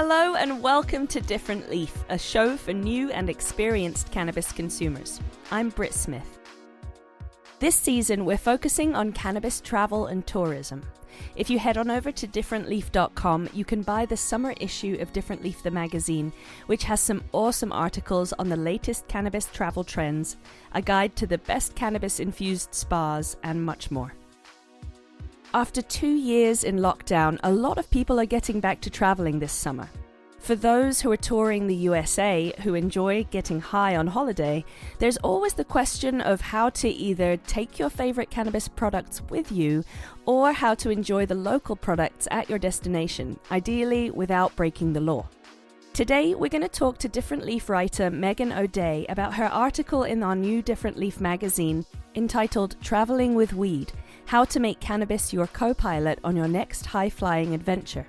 Hello and welcome to Different Leaf, a show for new and experienced cannabis consumers. I'm Brit Smith. This season, we're focusing on cannabis travel and tourism. If you head on over to differentleaf.com, you can buy the summer issue of Different Leaf the magazine, which has some awesome articles on the latest cannabis travel trends, a guide to the best cannabis-infused spas, and much more. After 2 years in lockdown, a lot of people are getting back to traveling this summer. For those who are touring the USA, who enjoy getting high on holiday, there's always the question of how to either take your favorite cannabis products with you or how to enjoy the local products at your destination, ideally without breaking the law. Today, we're going to talk to Different Leaf writer Meghan O'Dea about her article in our new Different Leaf magazine entitled Traveling with Weed: How to Make Cannabis Your Copilot on Your Next High-Flying Adventure.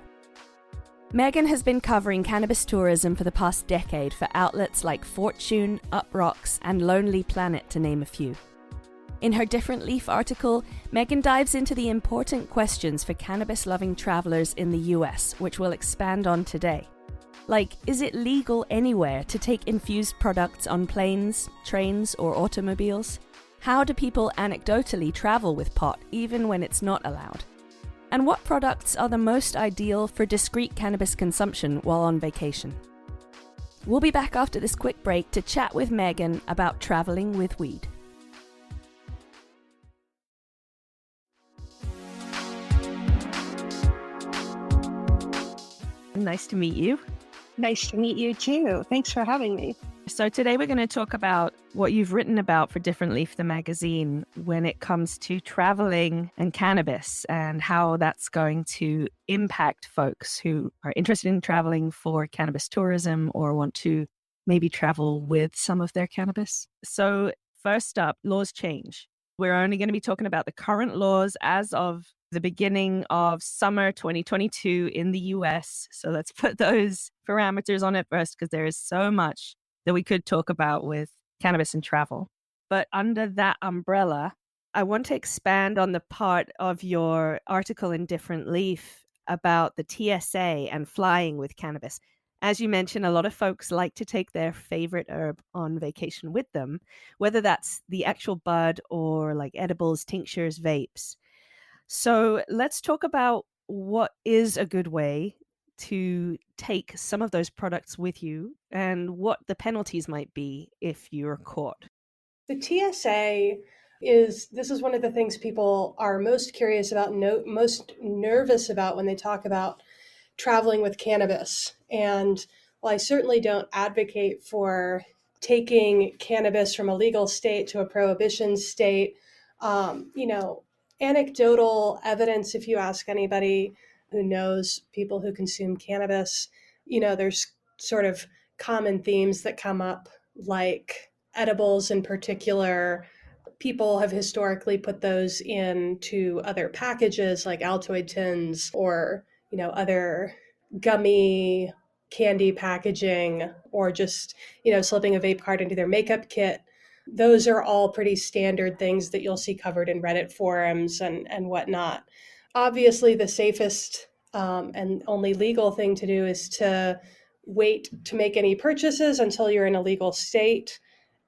Meghan has been covering cannabis tourism for the past decade for outlets like Fortune, Uprocks, and Lonely Planet, to name a few. In her Different Leaf article, Meghan dives into the important questions for cannabis-loving travelers in the US, which we'll expand on today. Like, is it legal anywhere to take infused products on planes, trains, or automobiles? How do people anecdotally travel with pot, even when it's not allowed? And what products are the most ideal for discreet cannabis consumption while on vacation? We'll be back after this quick break to chat with Meghan about traveling with weed. Nice to meet you. Nice to meet you too. Thanks for having me. So today we're going to talk about what you've written about for Different Leaf, the magazine, when it comes to traveling and cannabis and how that's going to impact folks who are interested in traveling for cannabis tourism or want to maybe travel with some of their cannabis. So first up, laws change. We're only going to be talking about the current laws as of the beginning of summer 2022 in the US. So let's put those parameters on it first, because there is so much that we could talk about with cannabis and travel. But under that umbrella, I want to expand on the part of your article in Different Leaf about the TSA and flying with cannabis. As you mentioned, a lot of folks like to take their favorite herb on vacation with them, whether that's the actual bud or like edibles, tinctures, vapes. So let's talk about what is a good way to take some of those products with you and what the penalties might be if you're caught. The TSA this is one of the things people are most curious about, most nervous about when they talk about traveling with cannabis. And while I certainly don't advocate for taking cannabis from a legal state to a prohibition state, anecdotal evidence, if you ask anybody who knows people who consume cannabis, there's sort of common themes that come up, like edibles in particular. People have historically put those into other packages like Altoid tins or, other gummy candy packaging, or just, slipping a vape card into their makeup kit. Those are all pretty standard things that you'll see covered in Reddit forums and whatnot. Obviously, the safest and only legal thing to do is to wait to make any purchases until you're in a legal state,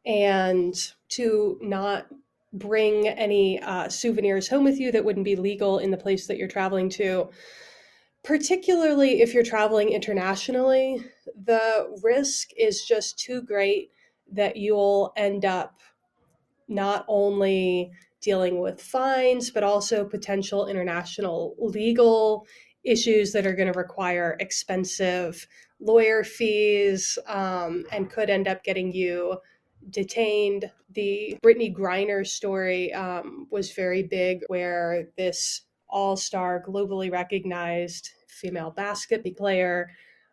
and to not bring any souvenirs home with you that wouldn't be legal in the place that you're traveling to. Particularly if you're traveling internationally, the risk is just too great that you'll end up not only dealing with fines, but also potential international legal issues that are going to require expensive lawyer fees, and could end up getting you detained. The Brittany Griner story was very big, where this all-star, globally recognized female basketball player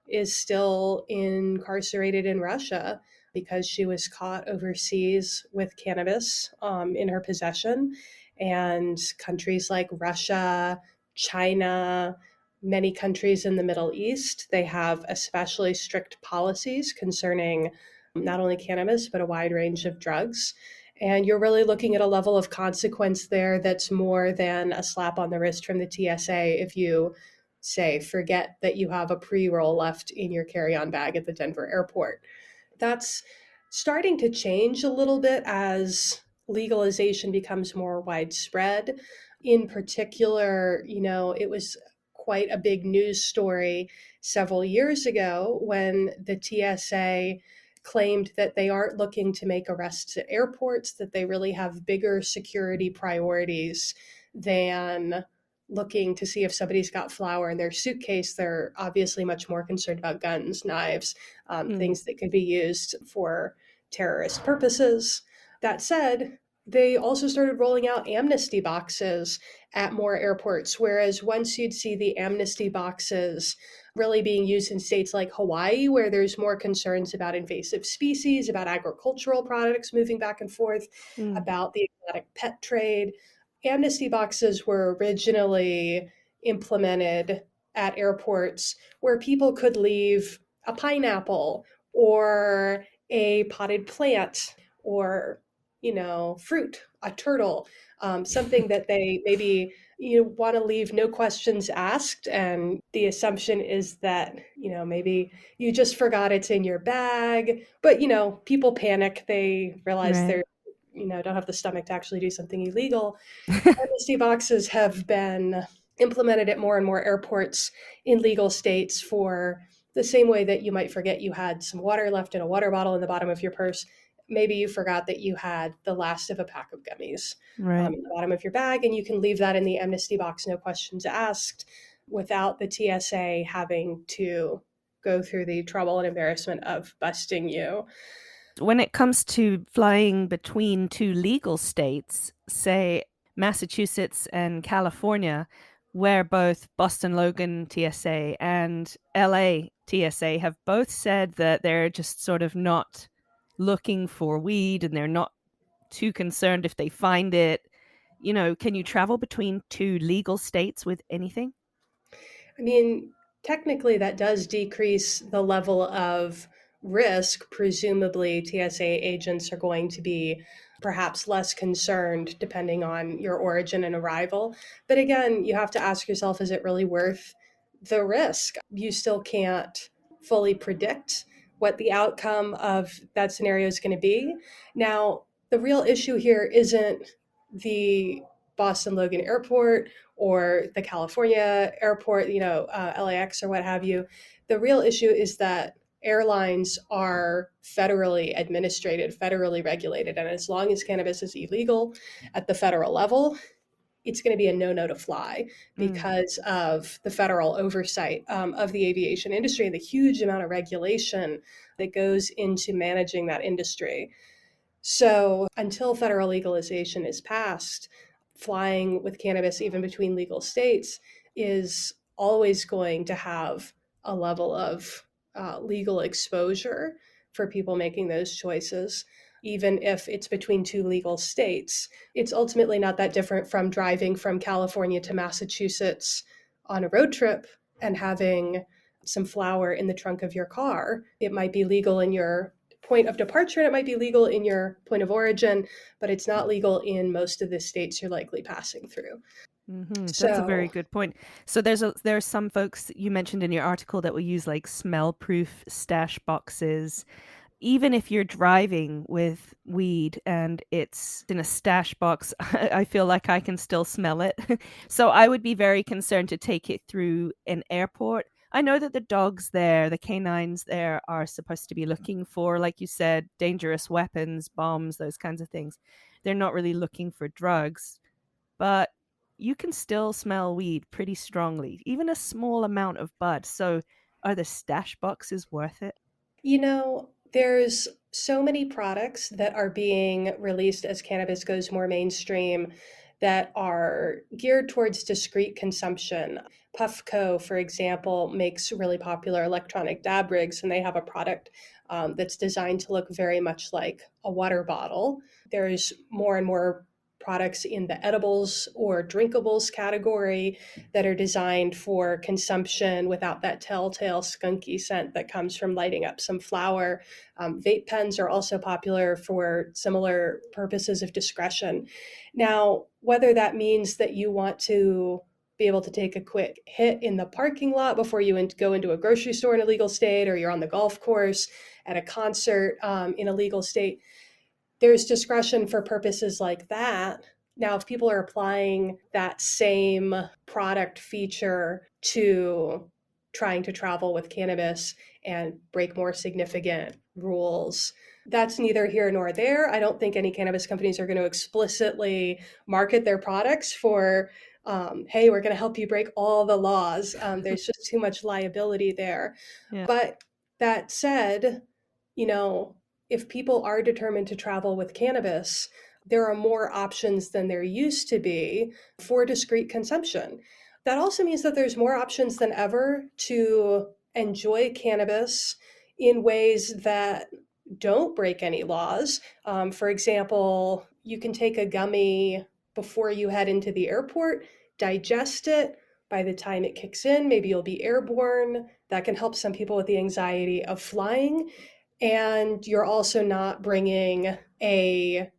is still incarcerated in Russia because she was caught overseas with cannabis in her possession. And countries like Russia, China, many countries in the Middle East, they have especially strict policies concerning not only cannabis, but a wide range of drugs. And you're really looking at a level of consequence there that's more than a slap on the wrist from the TSA if you say, forget that you have a pre-roll left in your carry-on bag at the Denver airport. That's starting to change a little bit as legalization becomes more widespread. In particular, it was quite a big news story several years ago when the TSA claimed that they aren't looking to make arrests at airports, that they really have bigger security priorities than looking to see if somebody's got flour in their suitcase. They're obviously much more concerned about guns, knives, things that could be used for terrorist purposes. That said, they also started rolling out amnesty boxes at more airports, whereas once you'd see the amnesty boxes really being used in states like Hawaii, where there's more concerns about invasive species, about agricultural products moving back and forth, about the exotic pet trade. Amnesty boxes were originally implemented at airports where people could leave a pineapple or a potted plant or fruit, a turtle, something that they maybe want to leave no questions asked. And the assumption is that, maybe you just forgot it's in your bag. But, people panic. They realize Right. they're, don't have the stomach to actually do something illegal. Amnesty boxes have been implemented at more and more airports in legal states for the same way that you might forget you had some water left in a water bottle in the bottom of your purse. Maybe you forgot that you had the last of a pack of gummies Right. in the bottom of your bag, and you can leave that in the amnesty box, no questions asked, without the TSA having to go through the trouble and embarrassment of busting you. When it comes to flying between two legal states, say Massachusetts and California, where both Boston Logan TSA and LA TSA have both said that they're just sort of not looking for weed and they're not too concerned if they find it. Can you travel between two legal states with anything? I mean, technically, that does decrease the level of risk. Presumably, TSA agents are going to be perhaps less concerned depending on your origin and arrival. But again, you have to ask yourself, is it really worth the risk? You still can't fully predict what the outcome of that scenario is going to be. Now, the real issue here isn't the Boston Logan Airport or the California airport, LAX or what have you. The real issue is that airlines are federally administrated, federally regulated. And as long as cannabis is illegal at the federal level, it's going to be a no to fly because of the federal oversight of the aviation industry and the huge amount of regulation that goes into managing that industry. So until federal legalization is passed, flying with cannabis, even between legal states, is always going to have a level of legal exposure for people making those choices. Even if it's between two legal states, it's ultimately not that different from driving from California to Massachusetts on a road trip and having some flour in the trunk of your car. It might be legal in your point of departure and it might be legal in your point of origin, but it's not legal in most of the states you're likely passing through. That's a very So, good point. So there's some folks you mentioned in your article that will use like smell-proof stash boxes. Even if you're driving with weed and it's in a stash box, I feel like I can still smell it. So I would be very concerned to take it through an airport. I know that the dogs there, the canines there, are supposed to be looking for, like you said, dangerous weapons, bombs, those kinds of things. They're not really looking for drugs, but you can still smell weed pretty strongly, even a small amount of bud. So are the stash boxes worth it? there's so many products that are being released as cannabis goes more mainstream that are geared towards discrete consumption. Puffco, for example, makes really popular electronic dab rigs, and they have a product that's designed to look very much like a water bottle. There's more and more products in the edibles or drinkables category that are designed for consumption without that telltale skunky scent that comes from lighting up some flower. Vape pens are also popular for similar purposes of discretion. Now, whether that means that you want to be able to take a quick hit in the parking lot before you go into a grocery store in a legal state, or you're on the golf course at a concert in a legal state. There's discretion for purposes like that. Now, if people are applying that same product feature to trying to travel with cannabis and break more significant rules, that's neither here nor there. I don't think any cannabis companies are going to explicitly market their products for, hey, we're going to help you break all the laws. There's just too much liability there. Yeah. But that said, if people are determined to travel with cannabis, there are more options than there used to be for discreet consumption. That also means that there's more options than ever to enjoy cannabis in ways that don't break any laws. For example, you can take a gummy before you head into the airport, digest it. By the time it kicks in, maybe you'll be airborne. That can help some people with the anxiety of flying. And you're also not bringing a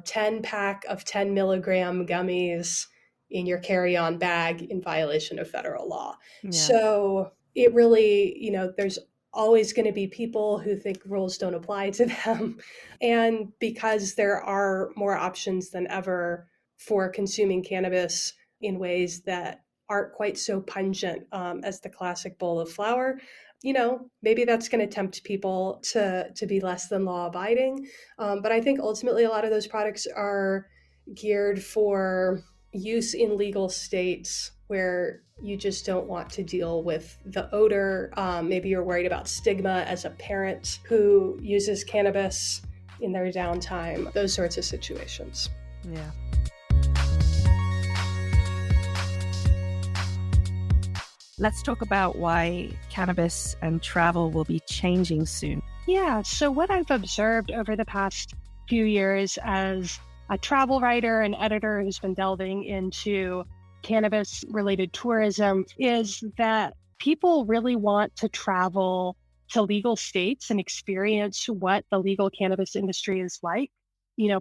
10 pack of 10 milligram gummies in your carry-on bag in violation of federal law. Yeah. So it really, there's always going to be people who think rules don't apply to them. And because there are more options than ever for consuming cannabis in ways that aren't quite so pungent as the classic bowl of flour, maybe that's going to tempt people to be less than law abiding. But I think ultimately a lot of those products are geared for use in legal states where you just don't want to deal with the odor. Maybe you're worried about stigma as a parent who uses cannabis in their downtime, those sorts of situations. Yeah. Let's talk about why cannabis and travel will be changing soon. Yeah, so what I've observed over the past few years as a travel writer and editor who's been delving into cannabis-related tourism is that people really want to travel to legal states and experience what the legal cannabis industry is like.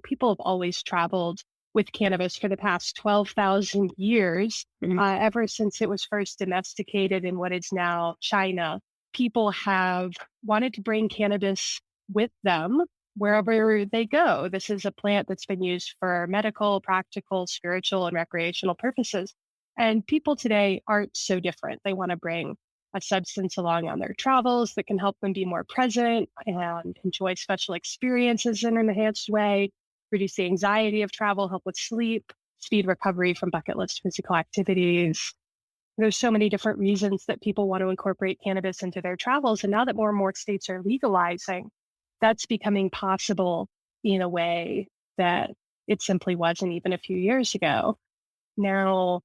People have always traveled with cannabis for the past 12,000 years, ever since it was first domesticated in what is now China. People have wanted to bring cannabis with them wherever they go. This is a plant that's been used for medical, practical, spiritual, and recreational purposes. And people today aren't so different. They want to bring a substance along on their travels that can help them be more present and enjoy special experiences in an enhanced way, reduce the anxiety of travel, help with sleep, speed recovery from bucket list physical activities. There's so many different reasons that people want to incorporate cannabis into their travels. And now that more and more states are legalizing, that's becoming possible in a way that it simply wasn't even a few years ago. Now,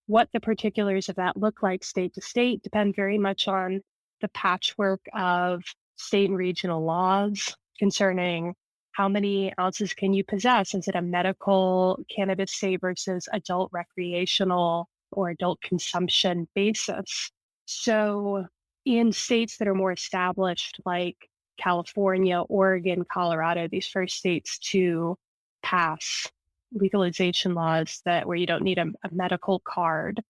what the particulars of that look like state to state depend very much on the patchwork of state and regional laws concerning how many ounces can you possess? Is it a medical cannabis, say, versus adult recreational or adult consumption basis? So in states that are more established, like California, Oregon, Colorado, these first states to pass legalization laws where you don't need a medical card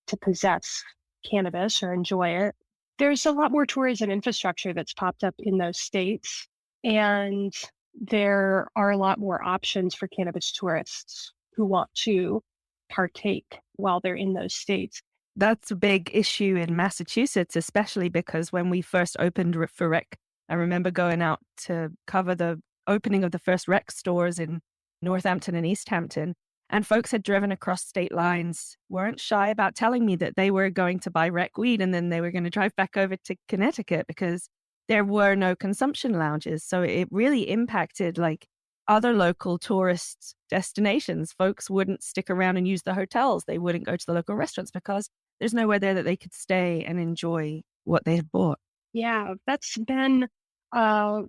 to possess cannabis or enjoy it, there's a lot more tourism infrastructure that's popped up in those states. And there are a lot more options for cannabis tourists who want to partake while they're in those states. That's a big issue in Massachusetts, especially because when we first opened for rec, I remember going out to cover the opening of the first rec stores in Northampton and East Hampton, and folks had driven across state lines, weren't shy about telling me that they were going to buy rec weed and then they were going to drive back over to Connecticut because there were no consumption lounges. So it really impacted like other local tourist destinations. Folks wouldn't stick around and use the hotels. They wouldn't go to the local restaurants because there's nowhere there that they could stay and enjoy what they had bought. Yeah, that's been a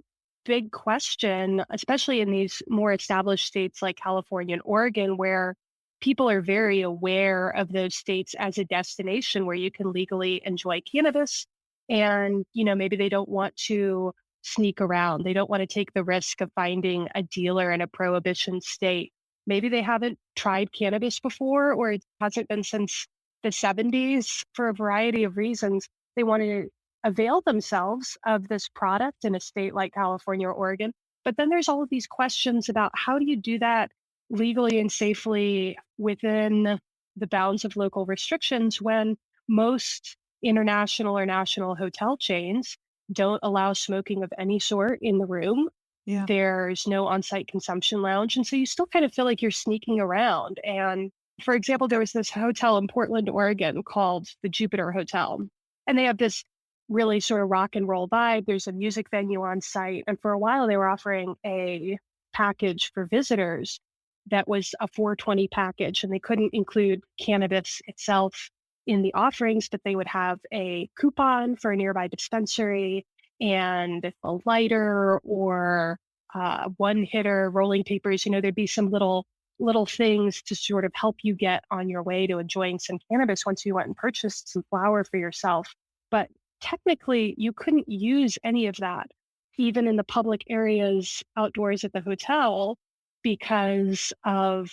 big question, especially in these more established states like California and Oregon, where people are very aware of those states as a destination where you can legally enjoy cannabis. And, maybe they don't want to sneak around. They don't want to take the risk of finding a dealer in a prohibition state. Maybe they haven't tried cannabis before, or it hasn't been since the 70s for a variety of reasons. They wanted to avail themselves of this product in a state like California or Oregon. But then there's all of these questions about how do you do that legally and safely within the bounds of local restrictions when most international or national hotel chains don't allow smoking of any sort in the room. Yeah. There's no on-site consumption lounge. And so you still kind of feel like you're sneaking around. And for example, there was this hotel in Portland, Oregon called the Jupiter Hotel. And they have this really sort of rock and roll vibe. There's a music venue on site. And for a while, they were offering a package for visitors that was a 420 package. And they couldn't include cannabis itself in the offerings, but they would have a coupon for a nearby dispensary and a lighter or one hitter, rolling papers. There'd be some little things to sort of help you get on your way to enjoying some cannabis once you went and purchased some flower for yourself. But technically, you couldn't use any of that, even in the public areas outdoors at the hotel, because of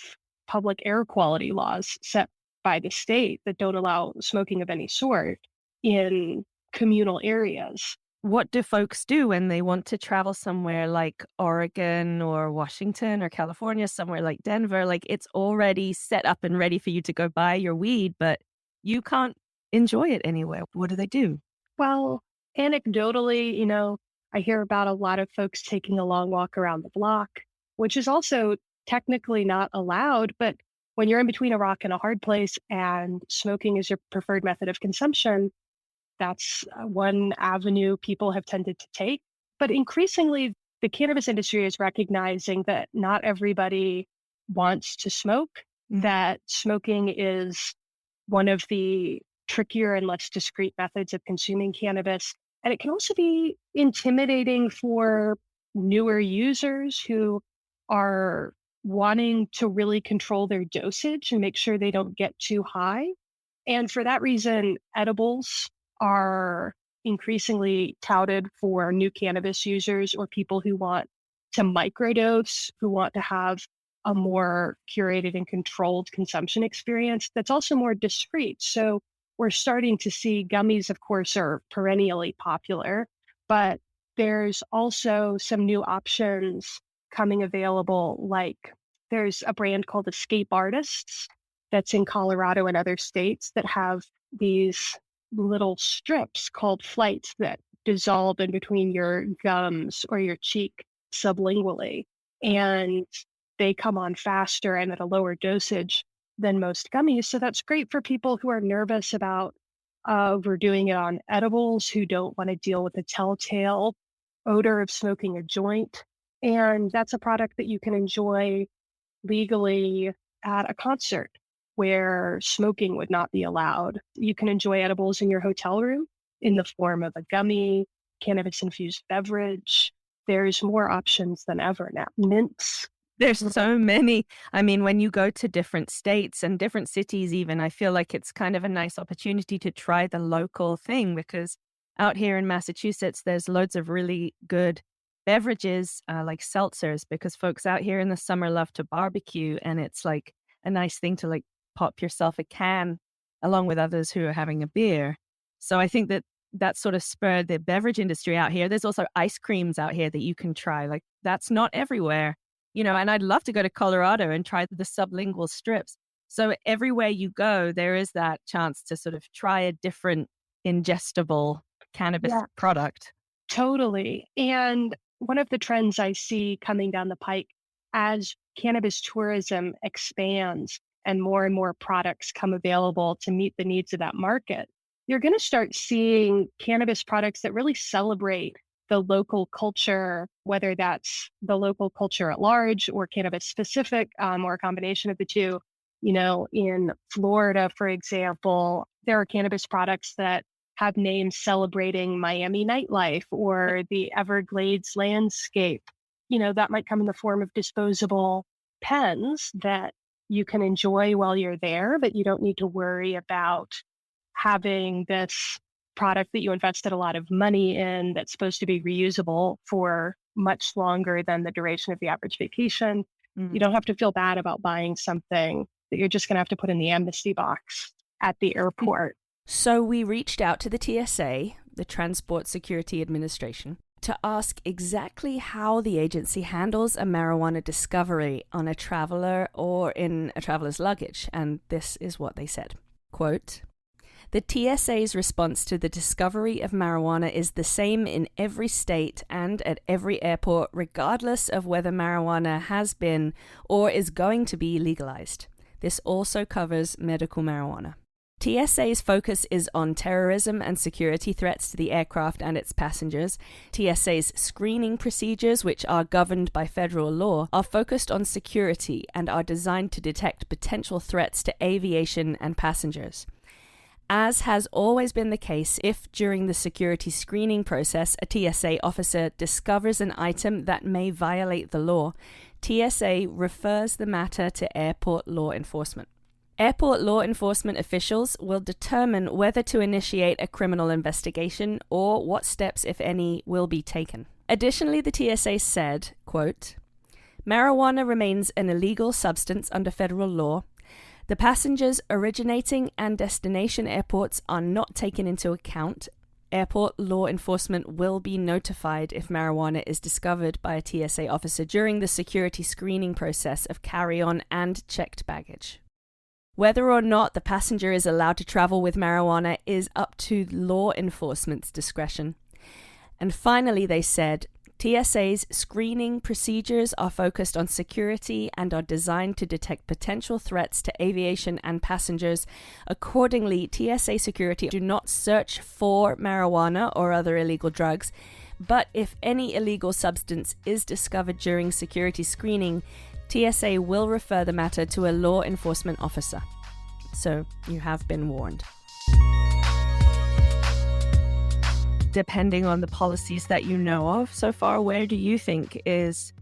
public air quality laws set by the state that don't allow smoking of any sort in communal areas. What do folks do when they want to travel somewhere like Oregon or Washington or California, somewhere like Denver? Like it's already set up and ready for you to go buy your weed, but you can't enjoy it anywhere. What do they do? Well, anecdotally, I hear about a lot of folks taking a long walk around the block, which is also technically not allowed. But when you're in between a rock and a hard place and smoking is your preferred method of consumption, that's one avenue people have tended to take. But increasingly, the cannabis industry is recognizing that not everybody wants to smoke, that smoking is one of the trickier and less discreet methods of consuming cannabis. And it can also be intimidating for newer users who are wanting to really control their dosage and make sure they don't get too high. And for that reason, edibles are increasingly touted for new cannabis users or people who want to microdose, who want to have a more curated and controlled consumption experience that's also more discreet. So we're starting to see gummies, of course, are perennially popular, but there's also some new options coming available. Like there's a brand called Escape Artists that's in Colorado and other states that have these little strips called flights that dissolve in between your gums or your cheek sublingually. And they come on faster and at a lower dosage than most gummies. So that's great for people who are nervous about overdoing it on edibles, who don't want to deal with the telltale odor of smoking a joint. And that's a product that you can enjoy legally at a concert where smoking would not be allowed. You can enjoy edibles in your hotel room in the form of a gummy, cannabis-infused beverage. There's more options than ever now. Mints. There's so many. I mean, when you go to different states and different cities even, I feel like it's kind of a nice opportunity to try the local thing, because out here in Massachusetts, there's loads of really good beverages like seltzers, because folks out here in the summer love to barbecue, and it's like a nice thing to like pop yourself a can along with others who are having a beer. So I think that sort of spurred the beverage industry out here. There's also ice creams out here that you can try. Like that's not everywhere. And I'd love to go to Colorado and try the sublingual strips. So everywhere you go, there is that chance to sort of try a different ingestible cannabis product. Totally. And one of the trends I see coming down the pike as cannabis tourism expands and more products come available to meet the needs of that market, you're going to start seeing cannabis products that really celebrate the local culture, whether that's the local culture at large or cannabis specific, or a combination of the two. In Florida, for example, there are cannabis products that have names celebrating Miami nightlife or the Everglades landscape. That might come in the form of disposable pens that you can enjoy while you're there, but you don't need to worry about having this product that you invested a lot of money in that's supposed to be reusable for much longer than the duration of the average vacation. You don't have to feel bad about buying something that you're just going to have to put in the amnesty box at the airport. So we reached out to the TSA, the Transport Security Administration, to ask exactly how the agency handles a marijuana discovery on a traveler or in a traveler's luggage. And this is what they said. Quote, "The TSA's response to the discovery of marijuana is the same in every state and at every airport, regardless of whether marijuana has been or is going to be legalized. This also covers medical marijuana. TSA's focus is on terrorism and security threats to the aircraft and its passengers. TSA's screening procedures, which are governed by federal law, are focused on security and are designed to detect potential threats to aviation and passengers. As has always been the case, if during the security screening process a TSA officer discovers an item that may violate the law, TSA refers the matter to airport law enforcement. Airport law enforcement officials will determine whether to initiate a criminal investigation or what steps, if any, will be taken." Additionally, the TSA said, quote, "Marijuana remains an illegal substance under federal law. The passengers originating and destination airports are not taken into account. Airport law enforcement will be notified if marijuana is discovered by a TSA officer during the security screening process of carry-on and checked baggage. Whether or not the passenger is allowed to travel with marijuana is up to law enforcement's discretion." And finally, they said, TSA's screening procedures are focused on security and are designed to detect potential threats to aviation and passengers. Accordingly, TSA security do not search for marijuana or other illegal drugs, but if any illegal substance is discovered during security screening, TSA will refer the matter to a law enforcement officer. So you have been warned. Depending on the policies that you know of so far, where do you think is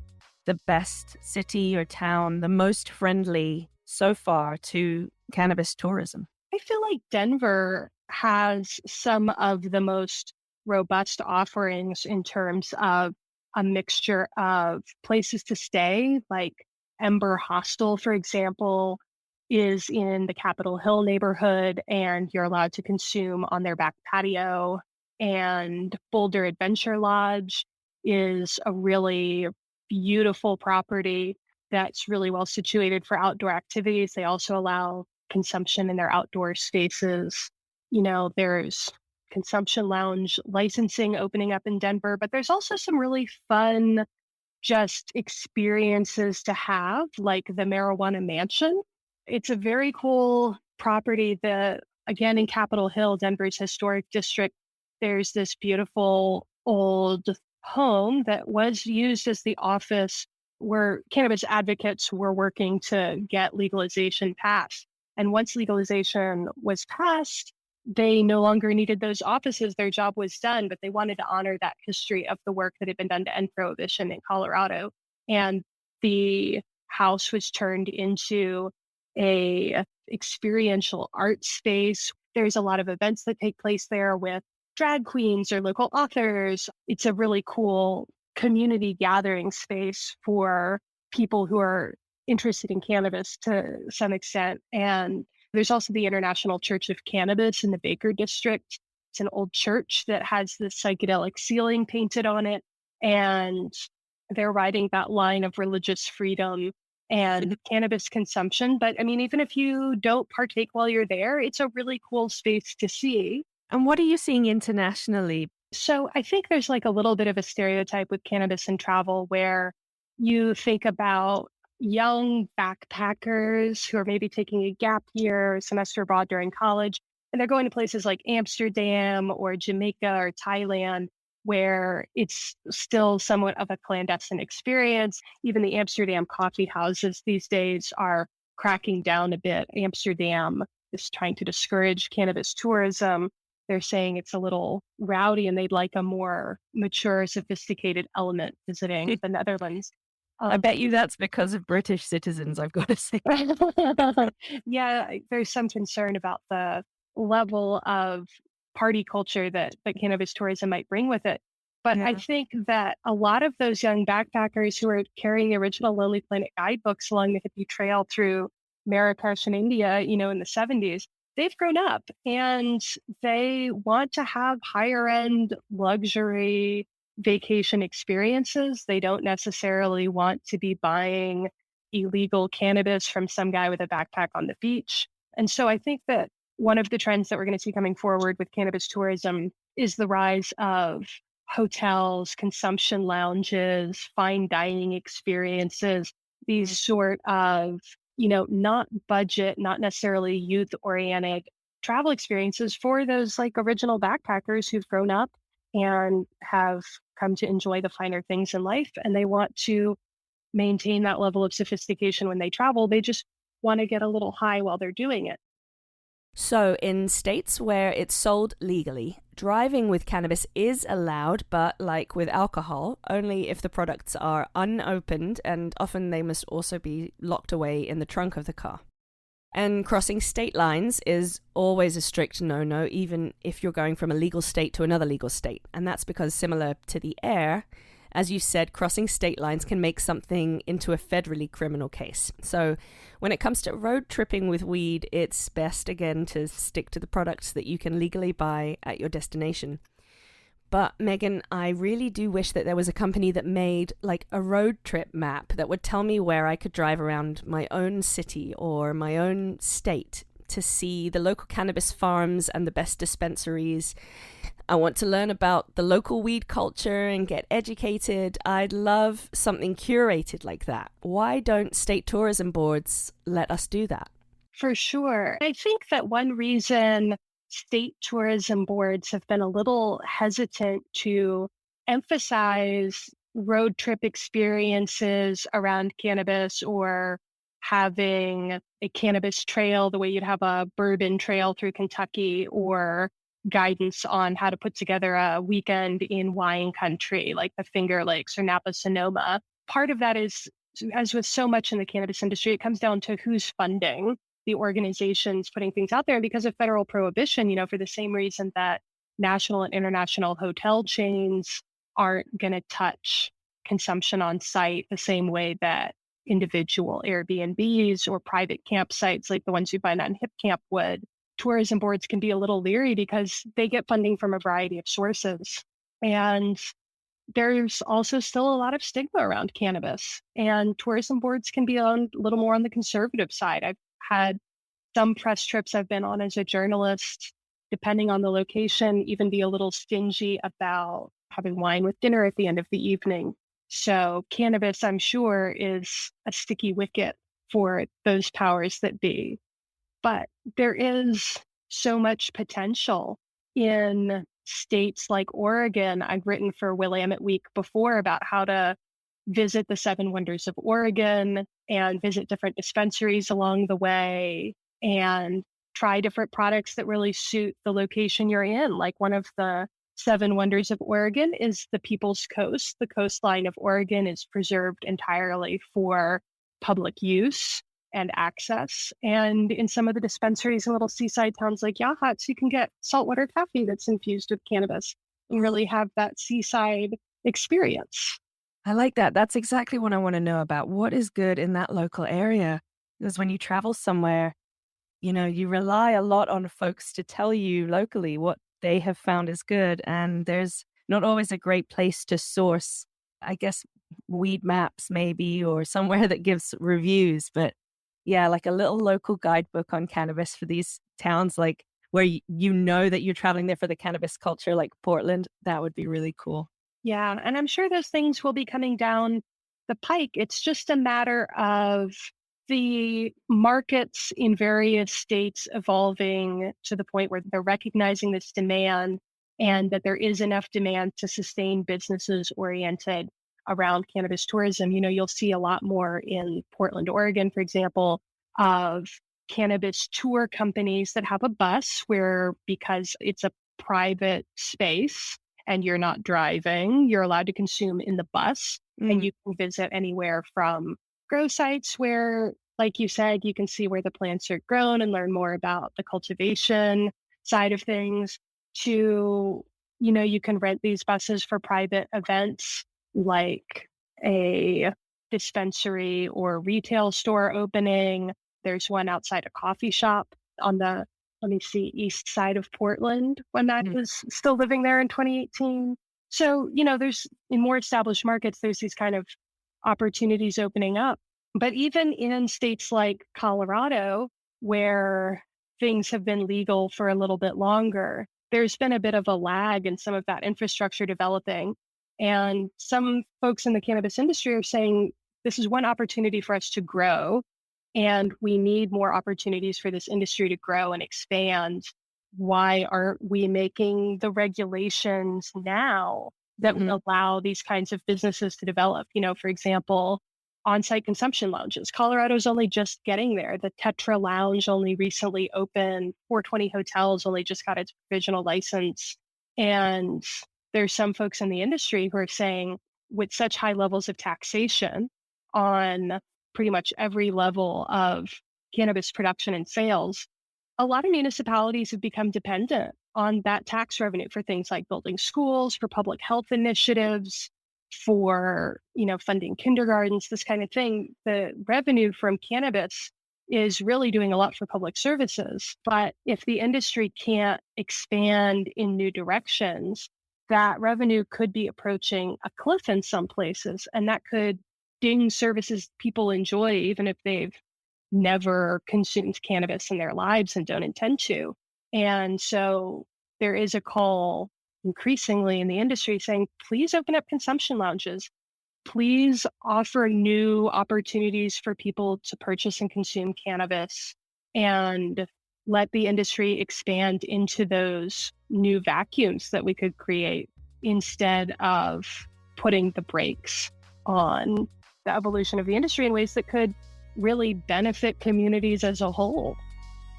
the best city or town, the most friendly so far to cannabis tourism? I feel like Denver has some of the most robust offerings in terms of a mixture of places to stay, like Ember Hostel, for example, is in the Capitol Hill neighborhood, and you're allowed to consume on their back patio. And Boulder Adventure Lodge is a really beautiful property that's really well situated for outdoor activities. They also allow consumption in their outdoor spaces. You know, there's consumption lounge licensing opening up in Denver, but there's also some really fun just experiences to have, like the Marijuana Mansion. It's a very cool property that, again, in Capitol Hill, Denver's historic district, there's this beautiful old home that was used as the office where cannabis advocates were working to get legalization passed. And once legalization was passed, they no longer needed those offices. Their job was done, but they wanted to honor that history of the work that had been done to end prohibition in Colorado. And the house was turned into a experiential art space. There's a lot of events that take place there with drag queens or local authors. It's a really cool community gathering space for people who are interested in cannabis to some extent. And there's also the International Church of Cannabis in the Baker District. It's an old church that has this psychedelic ceiling painted on it. And they're riding that line of religious freedom and cannabis consumption. But I mean, even if you don't partake while you're there, it's a really cool space to see. And what are you seeing internationally? So I think there's like a little bit of a stereotype with cannabis and travel where you think about young backpackers who are maybe taking a gap year or semester abroad during college, and they're going to places like Amsterdam or Jamaica or Thailand, where it's still somewhat of a clandestine experience. Even the Amsterdam coffee houses these days are cracking down a bit. Amsterdam is trying to discourage cannabis tourism. They're saying it's a little rowdy and they'd like a more mature, sophisticated element visiting the Netherlands. I bet you that's because of British citizens, I've got to say. Yeah, there's some concern about the level of party culture that cannabis tourism might bring with it. But Yeah. I think that a lot of those young backpackers who are carrying the original Lonely Planet guidebooks along the hippie trail through Marrakesh and India, in the 70s, they've grown up and they want to have higher end luxury vacation experiences. They don't necessarily want to be buying illegal cannabis from some guy with a backpack on the beach. And so I think that one of the trends that we're going to see coming forward with cannabis tourism is the rise of hotels, consumption lounges, fine dining experiences, these sort of, not budget, not necessarily youth oriented travel experiences for those like original backpackers who've grown up and have come to enjoy the finer things in life. And they want to maintain that level of sophistication when they travel. They just want to get a little high while they're doing it. So, in states where it's sold legally, driving with cannabis is allowed, but like with alcohol, only if the products are unopened, and often they must also be locked away in the trunk of the car. And crossing state lines is always a strict no-no, even if you're going from a legal state to another legal state. And that's because, similar to the air, as you said, crossing state lines can make something into a federally criminal case. So when it comes to road tripping with weed, it's best, again, to stick to the products that you can legally buy at your destination. But Meghan, I really do wish that there was a company that made like a road trip map that would tell me where I could drive around my own city or my own state to see the local cannabis farms and the best dispensaries. I want to learn about the local weed culture and get educated. I'd love something curated like that. Why don't state tourism boards let us do that? For sure. I think that one reason state tourism boards have been a little hesitant to emphasize road trip experiences around cannabis or having a cannabis trail the way you'd have a bourbon trail through Kentucky, or guidance on how to put together a weekend in wine country like the Finger Lakes or Napa Sonoma. Part of that is, as with so much in the cannabis industry, it comes down to who's funding the organizations putting things out there. And because of federal prohibition, for the same reason that national and international hotel chains aren't going to touch consumption on site the same way that individual Airbnbs or private campsites like the ones you find on HipCamp would, tourism boards can be a little leery because they get funding from a variety of sources. And there's also still a lot of stigma around cannabis, and tourism boards can be a little more on the conservative side. I've had some press trips I've been on as a journalist, depending on the location, even be a little stingy about having wine with dinner at the end of the evening. So cannabis, I'm sure, is a sticky wicket for those powers that be. But there is so much potential in states like Oregon. I've written for Willamette Week before about how to visit the 7 wonders of Oregon and visit different dispensaries along the way and try different products that really suit the location you're in. Like one of the 7 wonders of Oregon is the People's Coast. The coastline of Oregon is preserved entirely for public use and access. And in some of the dispensaries in little seaside towns like Yachats, you can get saltwater coffee that's infused with cannabis and really have that seaside experience. I like that. That's exactly what I want to know about. What is good in that local area? Because when you travel somewhere, you rely a lot on folks to tell you locally what they have found is good. And there's not always a great place to source, I guess, weed maps maybe, or somewhere that gives reviews. But yeah, like a little local guidebook on cannabis for these towns, like where you know that you're traveling there for the cannabis culture, like Portland, that would be really cool. Yeah, and I'm sure those things will be coming down the pike. It's just a matter of the markets in various states evolving to the point where they're recognizing this demand and that there is enough demand to sustain businesses oriented around cannabis tourism. You'll see a lot more in Portland, Oregon, for example, of cannabis tour companies that have a bus where, because it's a private space and you're not driving, you're allowed to consume in the bus. And you can visit anywhere from grow sites where, like you said, you can see where the plants are grown and learn more about the cultivation side of things, to, you can rent these buses for private events like a dispensary or retail store opening. There's one outside a coffee shop on the east side of Portland when that was still living there in 2018. So, there's in more established markets, there's these kind of opportunities opening up. But even in states like Colorado, where things have been legal for a little bit longer, there's been a bit of a lag in some of that infrastructure developing. And some folks in the cannabis industry are saying this is one opportunity for us to grow, and we need more opportunities for this industry to grow and expand. Why aren't we making the regulations now that would allow these kinds of businesses to develop? For example, on-site consumption lounges. Colorado's only just getting there. The Tetra Lounge only recently opened. 420 Hotels only just got its provisional license. And there's some folks in the industry who are saying, with such high levels of taxation on pretty much every level of cannabis production and sales, a lot of municipalities have become dependent on that tax revenue for things like building schools, for public health initiatives, for, funding kindergartens, this kind of thing. The revenue from cannabis is really doing a lot for public services. But if the industry can't expand in new directions, that revenue could be approaching a cliff in some places, and that could ding services people enjoy, even if they've never consumed cannabis in their lives and don't intend to. And so there is a call increasingly in the industry saying, please open up consumption lounges. Please offer new opportunities for people to purchase and consume cannabis, and let the industry expand into those new vacuums that we could create, instead of putting the brakes on the evolution of the industry in ways that could really benefit communities as a whole.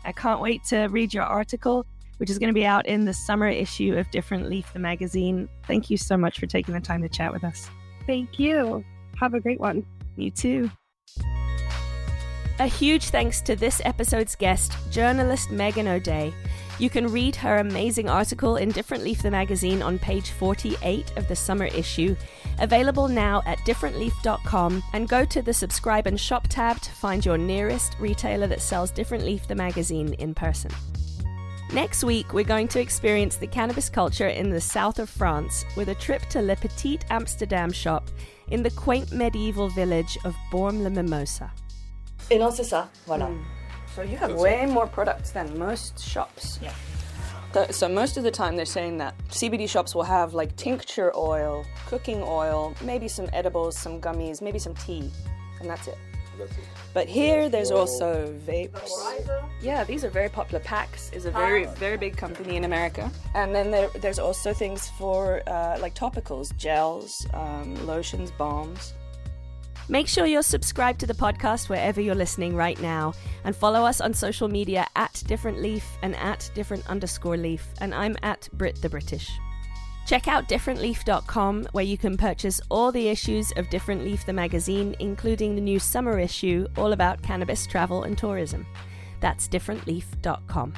I can't wait to read your article, which is going to be out in the summer issue of Different Leaf, the magazine. Thank you so much for taking the time to chat with us. Thank you. Have a great one. You too. A huge thanks to this episode's guest, journalist Meghan O'Dea. You can read her amazing article in Different Leaf, the magazine on page 48 of the summer issue, available now at differentleaf.com, and go to the subscribe and shop tab to find your nearest retailer that sells Different Leaf, the magazine in person. Next week, we're going to experience the cannabis culture in the south of France with a trip to Le Petit Amsterdam shop in the quaint medieval village of Bormes-le-Mimosa. Et non, c'est ça, voilà. So you have way more products than most shops. Yeah. So most of the time they're saying that CBD shops will have like tincture oil, cooking oil, maybe some edibles, some gummies, maybe some tea, and that's it. But here there's also vapes. Yeah, these are very popular. PAX is a very big company in America. And then there's also things for like topicals, gels, lotions, balms. Make sure you're subscribed to the podcast wherever you're listening right now, and follow us on social media at Different Leaf and at Different_Leaf, and I'm at Brit the British. Check out differentleaf.com, where you can purchase all the issues of Different Leaf the magazine, including the new summer issue all about cannabis, travel and tourism. That's differentleaf.com.